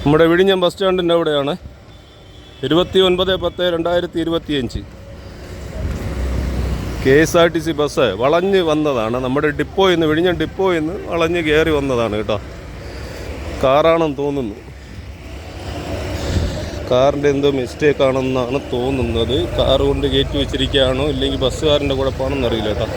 നമ്മുടെ വിഴിഞ്ഞം ബസ് സ്റ്റാൻഡിൻ്റെ അവിടെയാണ്. 29/10/2025 KSRTC ബസ് വളഞ്ഞ് വന്നതാണ്. നമ്മുടെ ഡിപ്പോയിൽ നിന്ന്, വിഴിഞ്ഞം ഡിപ്പോയിൽ നിന്ന് വളഞ്ഞ് കയറി വന്നതാണ് കേട്ടോ. കാറാണെന്ന് തോന്നുന്നു. കാറിൻ്റെ എന്തോ മിസ്റ്റേക്ക് ആണെന്നാണ് തോന്നുന്നത്. കാറ് കൊണ്ട് കയറ്റി വെച്ചിരിക്കുകയാണോ ഇല്ലെങ്കിൽ ബസ്സുകാരൻ്റെ കുഴപ്പമാണെന്ന് അറിയില്ല കേട്ടോ.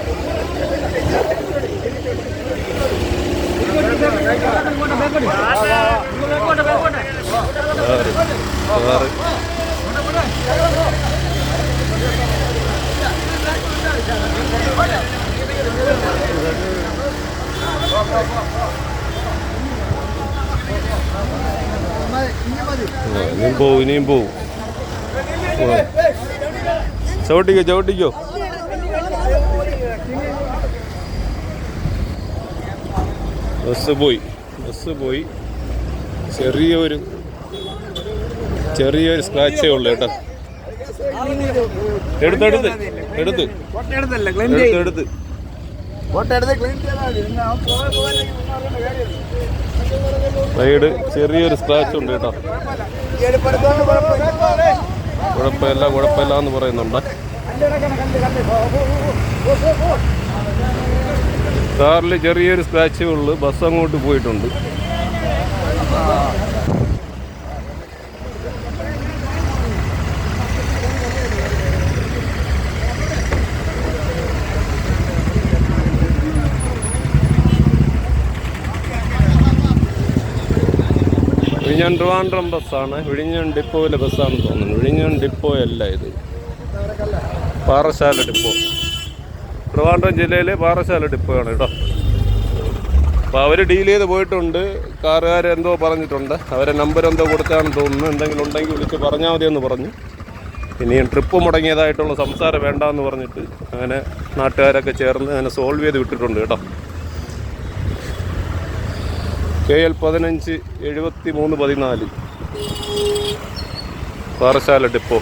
ഇനിയും പോവും. ചവിട്ടിക്കോ. ബസ് പോയി. ചെറിയൊരു സ്ക്രാച്ചേ ഉള്ളു കേട്ടോ. എടുത്ത് സൈഡ് ചെറിയൊരു സ്ക്രാച്ച് ഉണ്ട് കേട്ടോ. കുഴപ്പമില്ല എന്ന് പറയുന്നുണ്ട്. കാറിൽ ചെറിയൊരു സ്ക്രാച്ചേ ഉള്ളു. ബസ് അങ്ങോട്ട് പോയിട്ടുണ്ട്. വിഴിഞ്ഞം ട്രിവാൻഡ്രം ബസ്സാണ്. വിഴിഞ്ഞം ഡിപ്പോയിലെ ബസ്സാണെന്ന് തോന്നുന്നു. വിഴിഞ്ഞം ഡിപ്പോ അല്ല, ഇത് പാറശാല ഡിപ്പോ. ട്രിവാൻഡ്രം ജില്ലയിലെ പാറശാല ഡിപ്പോ ആണ് കേട്ടോ. അപ്പോൾ അവർ ഡീൽ ചെയ്ത് പോയിട്ടുണ്ട്. കാറുകാരെന്തോ പറഞ്ഞിട്ടുണ്ട്. അവരെ നമ്പർ എന്തോ കൊടുത്താണെന്ന് തോന്നുന്നു. എന്തെങ്കിലും ഉണ്ടെങ്കിൽ വിളിച്ച് പറഞ്ഞാൽ മതിയെന്ന് പറഞ്ഞു. ഇനിയും ട്രിപ്പ് മുടങ്ങിയതായിട്ടുള്ള സംസാരം വേണ്ടാന്ന് പറഞ്ഞിട്ട് അങ്ങനെ നാട്ടുകാരൊക്കെ ചേർന്ന് അങ്ങനെ സോൾവ് ചെയ്ത് വിട്ടിട്ടുണ്ട് കേട്ടോ. KL 15 73 14 Parassala depot.